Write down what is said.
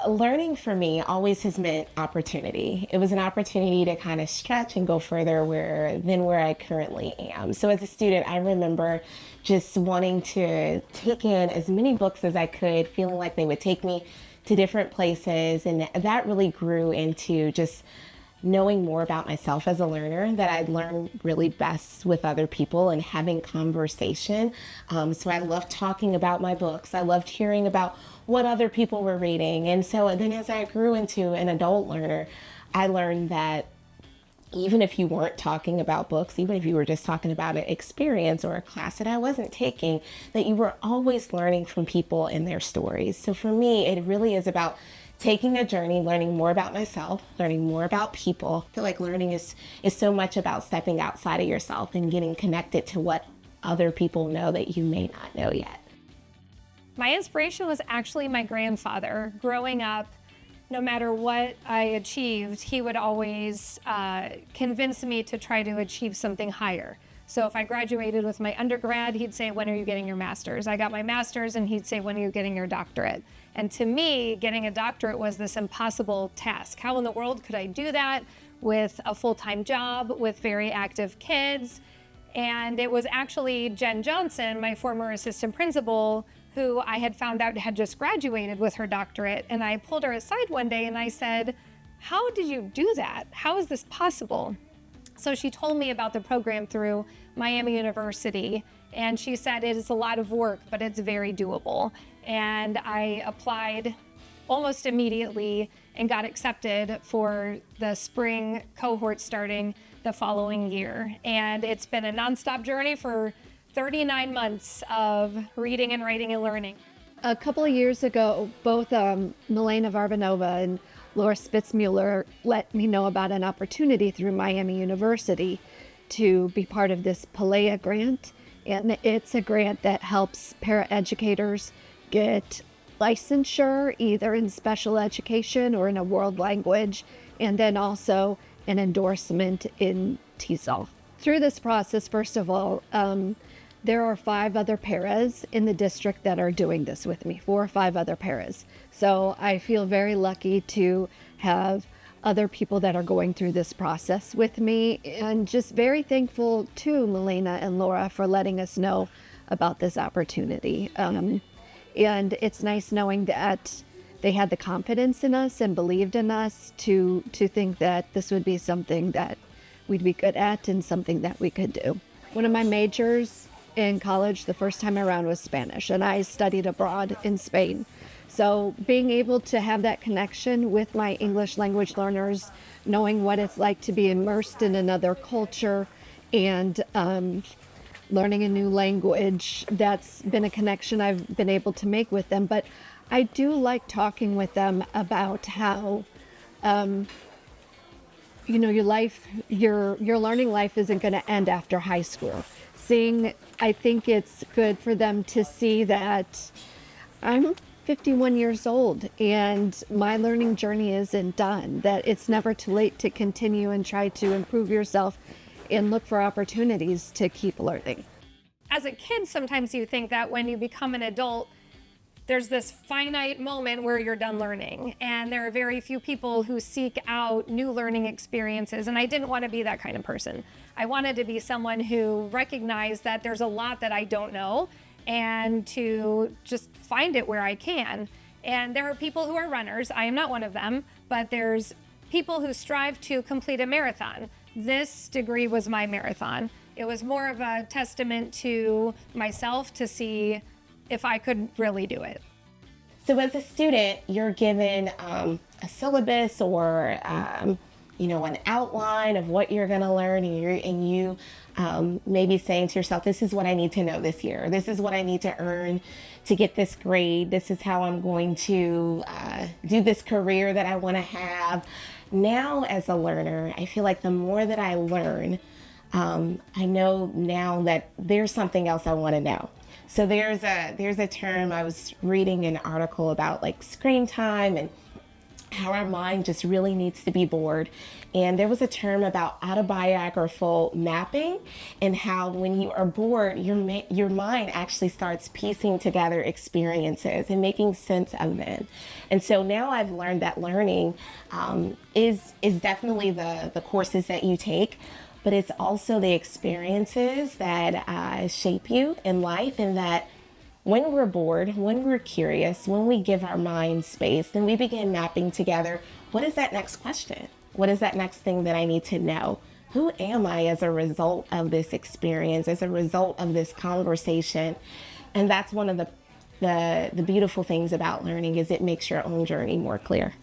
learning for me always has meant opportunity. It was an opportunity to kind of stretch and go further than where I currently am. So as a student, I remember just wanting to take in as many books as I could, feeling like they would take me to different places. And that really grew into just knowing more about myself as a learner, that I'd learn really best with other people and having conversation. So I loved talking about my books. I loved hearing about what other people were reading. And so then as I grew into an adult learner, I learned that even if you weren't talking about books, even if you were just talking about an experience or a class that I wasn't taking, that you were always learning from people and their stories. So for me, it really is about taking a journey, learning more about myself, learning more about people. I feel like learning is so much about stepping outside of yourself and getting connected to what other people know that you may not know yet. My inspiration was actually my grandfather. Growing up, no matter what I achieved, he would always convince me to try to achieve something higher. So if I graduated with my undergrad, he'd say, when are you getting your master's? I got my master's and he'd say, when are you getting your doctorate? And to me, getting a doctorate was this impossible task. How in the world could I do that with a full-time job, with very active kids? And it was actually Jen Johnson, my former assistant principal, who I had found out had just graduated with her doctorate. And I pulled her aside one day and I said, how did you do that? How is this possible? So she told me about the program through Miami University, and she said it is a lot of work, but it's very doable. And I applied almost immediately and got accepted for the spring cohort starting the following year. And it's been a nonstop journey for 39 months of reading and writing and learning. A couple of years ago, both Milena Varbanova and Laura Spitzmuller let me know about an opportunity through Miami University to be part of this PALEA grant. And it's a grant that helps paraeducators get licensure either in special education or in a world language, and then also an endorsement in TESOL. Through this process, first of all, there are 5 other paras in the district that are doing this with me, 4 or 5 other paras. So I feel very lucky to have other people that are going through this process with me, and just very thankful to Milena and Laura for letting us know about this opportunity. And it's nice knowing that they had the confidence in us and believed in us to think that this would be something that we'd be good at and something that we could do. One of my majors in college the first time around was Spanish, and I studied abroad in Spain. So being able to have that connection with my English language learners, knowing what it's like to be immersed in another culture and learning a new language, that's been a connection I've been able to make with them. But I do like talking with them about how, your learning life isn't going to end after high school. I think it's good for them to see that I'm 51 years old and my learning journey isn't done, that it's never too late to continue and try to improve yourself and look for opportunities to keep learning. As a kid, sometimes you think that when you become an adult, there's this finite moment where you're done learning. And there are very few people who seek out new learning experiences. And I didn't want to be that kind of person. I wanted to be someone who recognized that there's a lot that I don't know and to just find it where I can. And there are people who are runners. I am not one of them, but there's people who strive to complete a marathon. This degree was my marathon. It was more of a testament to myself to see if I could really do it. So as a student, you're given a syllabus or an outline of what you're going to learn, and you maybe saying to yourself, this is what I need to know this year. This is what I need to earn to get this grade. This is how I'm going to do this career that I want to have. Now, as a learner, I feel like the more that I learn, I know now that there's something else I want to know. So there's a term, I was reading an article about like screen time, and how our mind just really needs to be bored. And there was a term about autobiographical mapping, and how when you are bored, your mind actually starts piecing together experiences and making sense of them. And so now I've learned that learning is definitely the courses that you take, but it's also the experiences that shape you in life, and that when we're bored, when we're curious, when we give our mind space, then we begin mapping together, what is that next question? What is that next thing that I need to know? Who am I as a result of this experience, as a result of this conversation? And that's one of the beautiful things about learning, is it makes your own journey more clear.